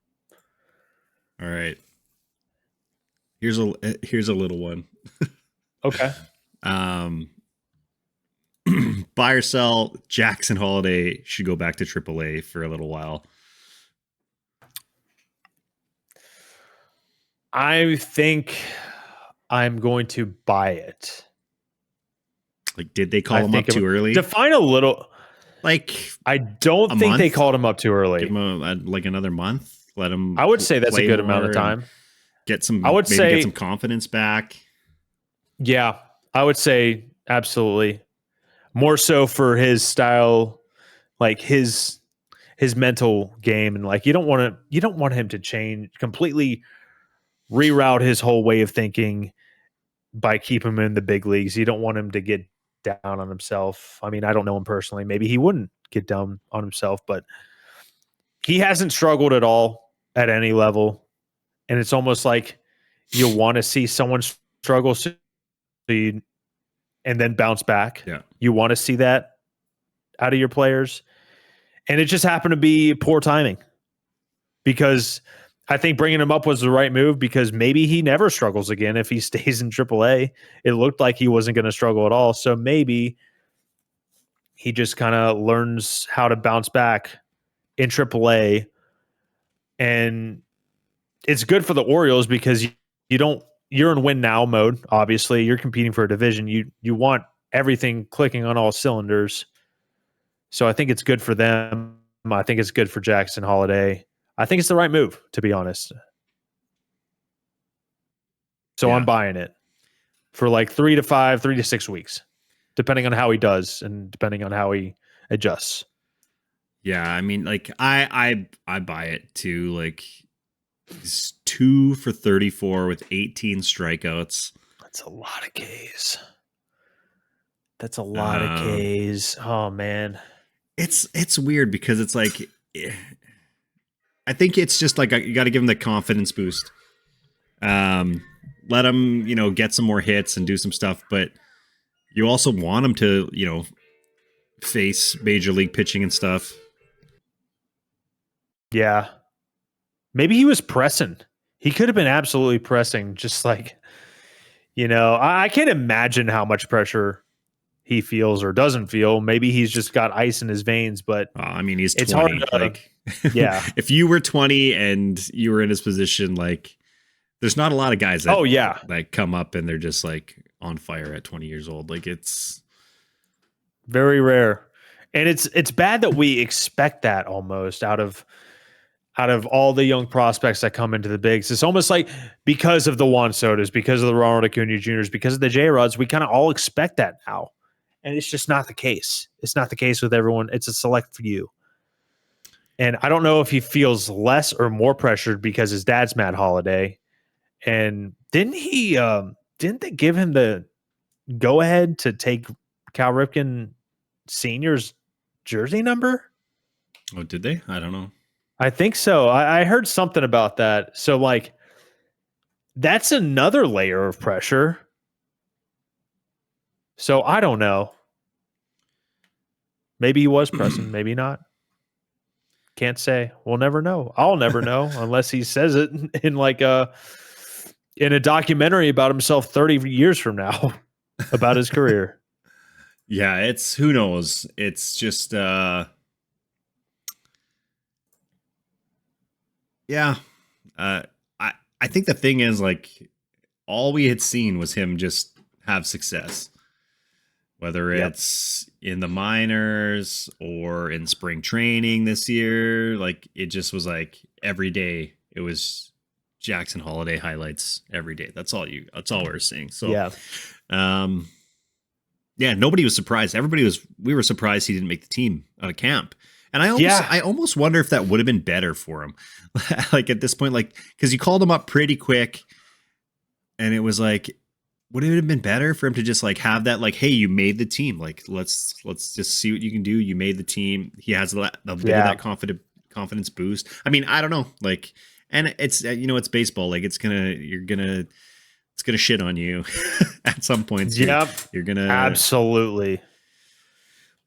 All right. Here's a little one. Okay. buy or sell, Jackson Holliday should go back to AAA for a little while. I think I'm going to buy it. Like, did they call him up too early? Define a little. Like, I don't think they called him up too early. Give him like another month. Let him. I would say that's a good amount of time. Get some. I would say get some confidence back. Yeah, I would say absolutely. More so for his style, like his mental game, and like you don't want him to change completely, reroute his whole way of thinking by keeping him in the big leagues. You don't want him to get down on himself. I mean, I don't know him personally. Maybe he wouldn't get down on himself, but he hasn't struggled at all at any level. And it's almost like you want to see someone struggle so you, and then bounce back. Yeah. You want to see that out of your players. And it just happened to be poor timing, because I think bringing him up was the right move, because maybe he never struggles again if he stays in AAA. It looked like he wasn't going to struggle at all. So maybe he just kind of learns how to bounce back in AAA. And it's good for the Orioles because you're in win now mode. Obviously, you're competing for a division. You want everything clicking on all cylinders. So I think it's good for them. I think it's good for Jackson Holliday. I think it's the right move, to be honest. So I'm buying it for like 3 to 6 weeks, depending on how he does and depending on how he adjusts. Yeah, I mean, like I buy it too. Like, he's 2 for 34 with 18 strikeouts. That's a lot of Ks. That's a lot of Ks. Oh man, it's weird because it's like, I think it's just like you got to give him the confidence boost. Let him, get some more hits and do some stuff, but you also want him to, face major league pitching and stuff. Yeah. Maybe he was pressing. He could have been absolutely pressing, just like, I can't imagine how much pressure he feels or doesn't feel. Maybe he's just got ice in his veins, but I mean, he's 20. It's hard to, like, yeah. If you were 20 and you were in his position, like, there's not a lot of guys that like come up and they're just like on fire at 20 years old. Like, it's very rare. And it's bad that we expect that almost out of all the young prospects that come into the bigs. It's almost like because of the Juan Sotos, because of the Ronald Acuna Jr.'s, because of the J-Rods, we kind of all expect that now. And it's just not the case. It's not the case with everyone. It's a select few. And I don't know if he feels less or more pressured because his dad's Matt Holliday. And didn't they give him the go ahead to take Cal Ripken Sr.'s jersey number? Oh, did they? I don't know. I think so. I heard something about that. So, like, that's another layer of pressure. So, I don't know. Maybe he was pressing, maybe not. Can't say. We'll never know. I'll never know unless he says it in a documentary about himself 30 years from now about his career. Yeah, it's who knows. It's just I think the thing is, like, all we had seen was him just have success. Whether it's in the minors or in spring training this year, like, it just was like every day it was Jackson Holliday highlights every day. That's all we were seeing. So nobody was surprised. We were surprised he didn't make the team out of camp. And I almost wonder if that would have been better for him. Like, at this point, like, because you called him up pretty quick and it was like, would it have been better for him to just like have that, like, hey, you made the team. Like, let's just see what you can do. You made the team. He has a bit of that confidence boost. I mean, I don't know. Like, and it's, it's baseball. Like, it's gonna shit on you at some points. You're gonna absolutely.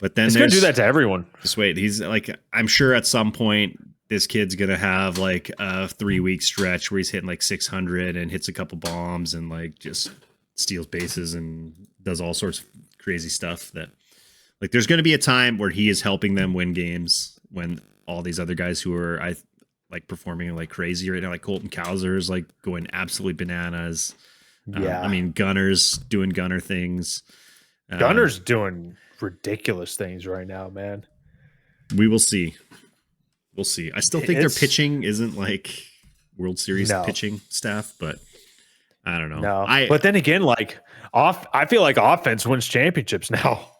But then it's gonna do that to everyone. Just wait. He's like, I'm sure at some point this kid's gonna have like a 3-week stretch where he's hitting like 600 and hits a couple bombs and like just steals bases and does all sorts of crazy stuff that Like there's going to be a time where he is helping them win games when all these other guys who are performing like crazy right now, like Colton Cowser is like going absolutely bananas. Yeah. I mean, Gunner's doing Gunner things. Gunner's doing ridiculous things right now, man. We will see. We'll see. I still think their pitching isn't like World Series pitching staff, but I don't know. No. But then again, like I feel like offense wins championships now.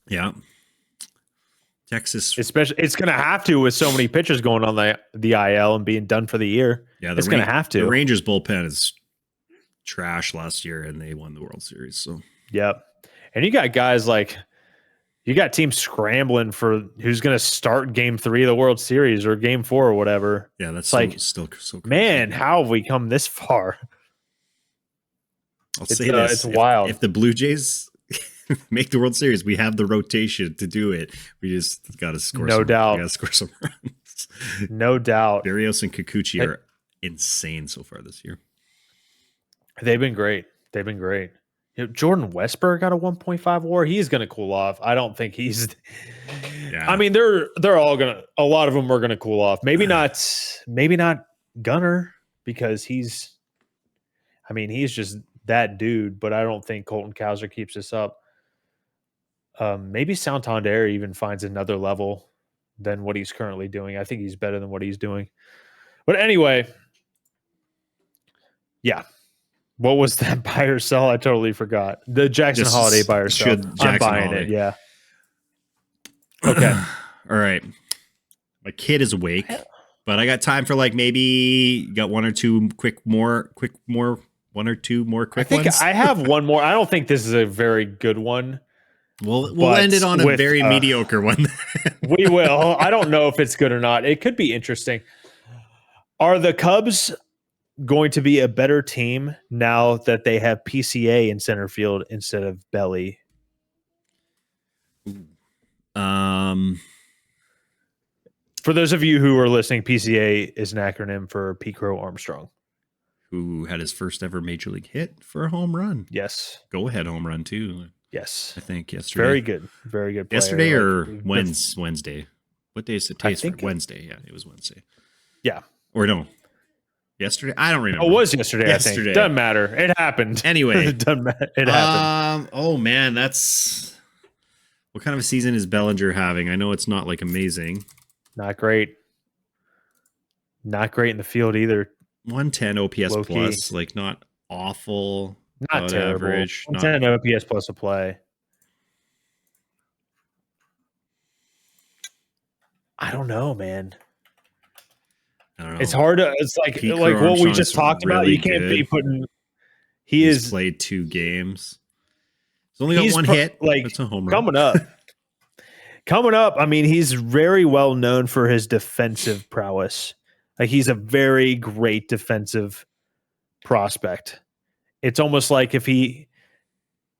Yeah. Texas, especially, it's going to have to with so many pitchers going on the IL and being done for the year. Yeah, it's going to have to. The Rangers bullpen is trash last year, and they won the World Series. So, yep. And you got guys like you got teams scrambling for who's going to start Game 3 of the World Series or Game 4 or whatever. Yeah, that's still so crazy. Man, how have we come this far? I'll say this: it's wild. If the Blue Jays make the World Series, we have the rotation to do it. We just got to score. No doubt. We got to score some runs. No doubt. Barrios and Kikuchi are insane so far this year. They've been great. Jordan Westberg got a 1.5 WAR. He's going to cool off. I don't think he's. Yeah. I mean, they're all gonna. A lot of them are going to cool off. Maybe not. Maybe not Gunner because he's. I mean, he's just that dude. But I don't think Colton Cowser keeps this up. Maybe Santander even finds another level than what he's currently doing. I think he's better than what he's doing. But anyway, yeah. What was that buy or sell? I totally forgot. The Jackson Holliday buy or sell. I'm buying it. Yeah. Okay. All right. My kid is awake, but I got time for like maybe got one or two more quick ones. I have one more. I don't think this is a very good one. We'll end it on a very mediocre one. We will. I don't know if it's good or not. It could be interesting. Are the Cubs going to be a better team now that they have PCA in center field instead of Belly? For those of you who are listening, PCA is an acronym for Pete Crow Armstrong, who had his first ever major league hit for a home run. Yes. Go ahead home run too. Yes. I think yesterday. Very good. Very good player. Yesterday or Wednesday? What day is it? Wednesday. Yeah, it was Wednesday. Yeah. Or no. Yesterday? I don't remember. Oh, it was yesterday, I think. Doesn't matter. It happened. Anyway. It doesn't matter. It happened. Oh, man. That's... What kind of a season is Bellinger having? I know it's not, like, amazing. Not great. Not great in the field either. 110 OPS plus. Like, not awful. Not terrible. Average. 110 OPS plus a play. I don't know, man. I don't know. It's hard to. It's like what we just talked about. You can't be putting. He's played 2 games. He's only got one hit. Like that's a home run. Coming up. I mean, he's very well known for his defensive prowess. Like he's a very great defensive prospect. It's almost like if he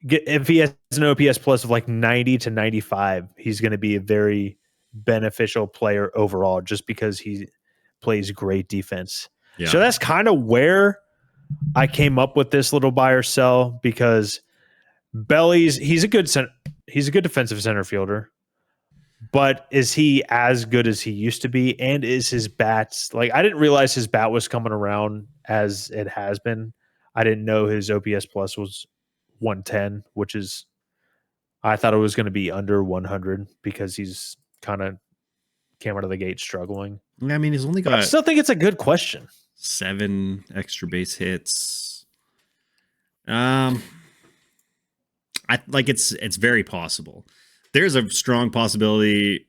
has an OPS plus of like 90 to 95, he's going to be a very beneficial player overall, just because he plays great defense. Yeah. So that's kind of where I came up with this little buy or sell, because he's a good defensive center fielder, but is he as good as he used to be? And is his bats like, I didn't realize his bat was coming around as it has been. I didn't know his OPS plus was 110, which is, I thought it was going to be under 100 because he's kind of came out of the gate struggling. I mean, he's only got. I still think it's a good question. 7 extra base hits. It's very possible. There's a strong possibility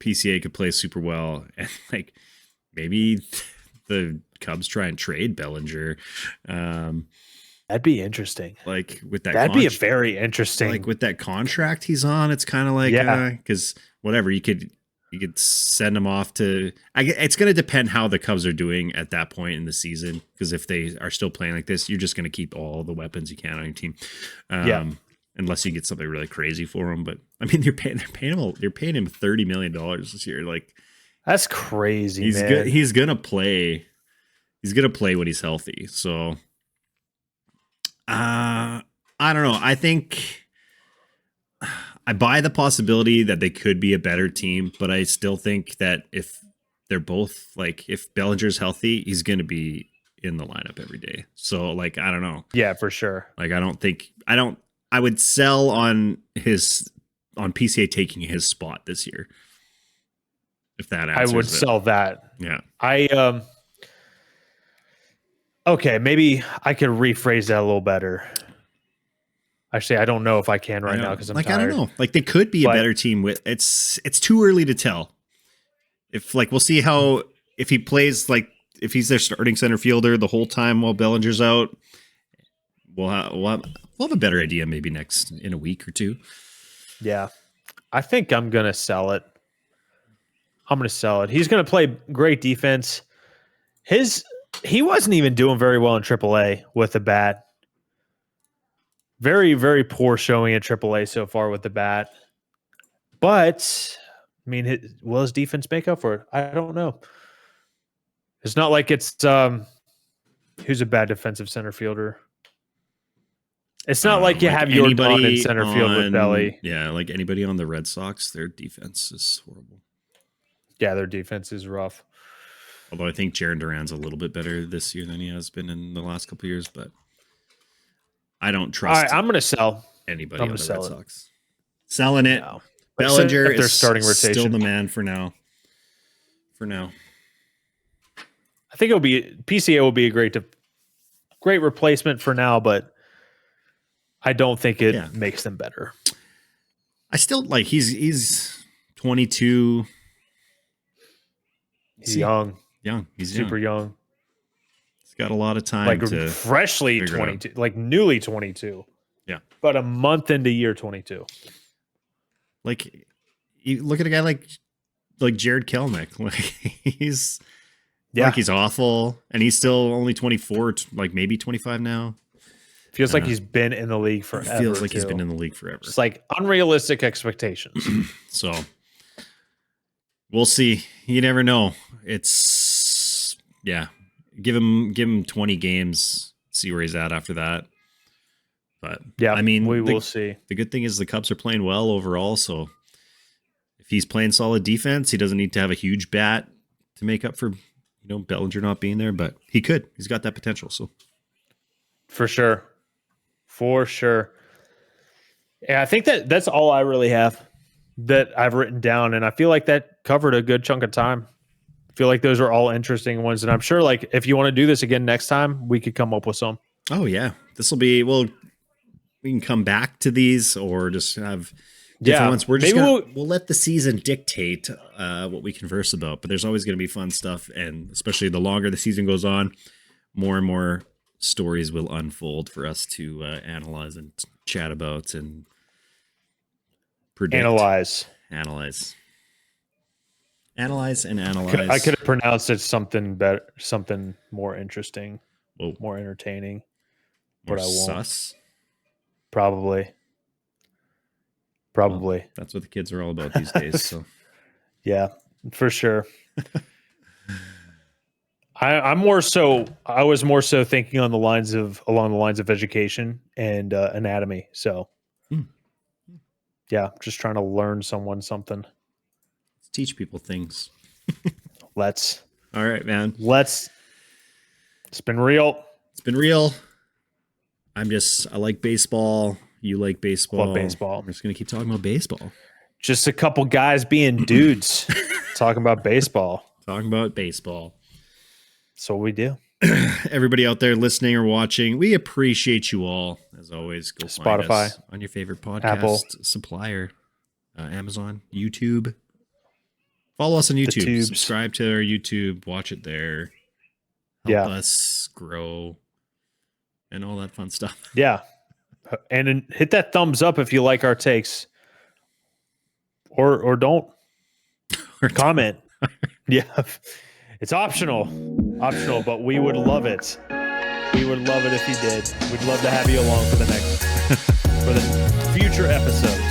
PCA could play super well, and like maybe the Cubs try and trade Bellinger. That'd be interesting. Like with that, that'd be a very interesting. Like with that contract he's on, it's kind of like because whatever you could send him off to. It's going to depend how the Cubs are doing at that point in the season. Because if they are still playing like this, you're just going to keep all the weapons you can on your team. Unless you get something really crazy for him. But I mean, you're paying him $30 million this year. Like that's crazy. He's man. good. He's gonna play. He's gonna play when he's healthy. So, I don't know. I think I buy the possibility that they could be a better team, but I still think that if they're both like, if Bellinger's healthy, he's going to be in the lineup every day. So like, I don't know. Yeah, for sure. Like, I would sell on PCA taking his spot this year. If that answers I would it. sell that. Yeah. Okay, maybe I could rephrase that a little better. Actually, I don't know if I can right now because I'm tired. I don't know. Like, they could be a better team with it's too early to tell. If like we'll see how if he plays like if he's their starting center fielder the whole time while Bellinger's out, we'll have a better idea maybe in a week or two. Yeah. I think I'm gonna sell it. He's gonna play great defense. He wasn't even doing very well in AAA with the bat. Very, very poor showing in AAA so far with the bat. But, I mean, will his defense make up for it? I don't know. It's not like it's who's a bad defensive center fielder. It's not like you have your Don in center field with Elly. Yeah, like anybody on the Red Sox, their defense is horrible. Yeah, their defense is rough. Although I think Jarren Duran's a little bit better this year than he has been in the last couple of years, but I don't trust. All right, I'm going to sell anybody on the Red Sox. Selling it. No. Bellinger is starting rotation. Still the man for now. I think PCA will be a great replacement for now, but I don't think it makes them better. I still like he's 22. He's young. He's super young. He's got a lot of time. Like to freshly 22, like newly 22. Yeah. But a month into year 22. Like you look at a guy like Jared Kelenic. Like he's awful. And he's still only 24, like maybe 25 now. Feels like he's been in the league forever. Feels like he's been in the league forever. It's like unrealistic expectations. So we'll see. You never know. It's give him 20 games, see where he's at after that. But yeah, I mean, we'll see. The good thing is the Cubs are playing well overall. So if he's playing solid defense, he doesn't need to have a huge bat to make up for Bellinger not being there. But he could. He's got that potential. So for sure. Yeah, I think that's all I really have that I've written down, and I feel like that covered a good chunk of time. I feel like those are all interesting ones, and I'm sure like if you want to do this again next time, we could come up with some. Oh yeah, this will be we can come back to these or just have different ones. We're just we'll let the season dictate what we converse about, but there's always going to be fun stuff, and especially the longer the season goes on, more and more stories will unfold for us to analyze and chat about and predict. Analyze and analyze. I could have pronounced it something better, something more interesting, more entertaining. But I won't. Sus? Probably. Well, that's what the kids are all about these days. So yeah, for sure. I was more so thinking along the lines of education and anatomy. So yeah, just trying to learn someone something. Let's teach people things. All right, man. It's been real. I like baseball. You like baseball. Love baseball. We're just going to keep talking about baseball. Just a couple guys being dudes talking about baseball. That's what we do. Everybody out there listening or watching, we appreciate you all. As always, go find Spotify, us on your favorite podcast Apple supplier, Amazon, YouTube. Follow us on YouTube. Subscribe to our YouTube. Watch it there. Help us grow and all that fun stuff. Yeah. And hit that thumbs up if you like our takes. Or don't. Or comment. Yeah. It's optional, but we would love it. We would love it if you did. We'd love to have you along for the future episode.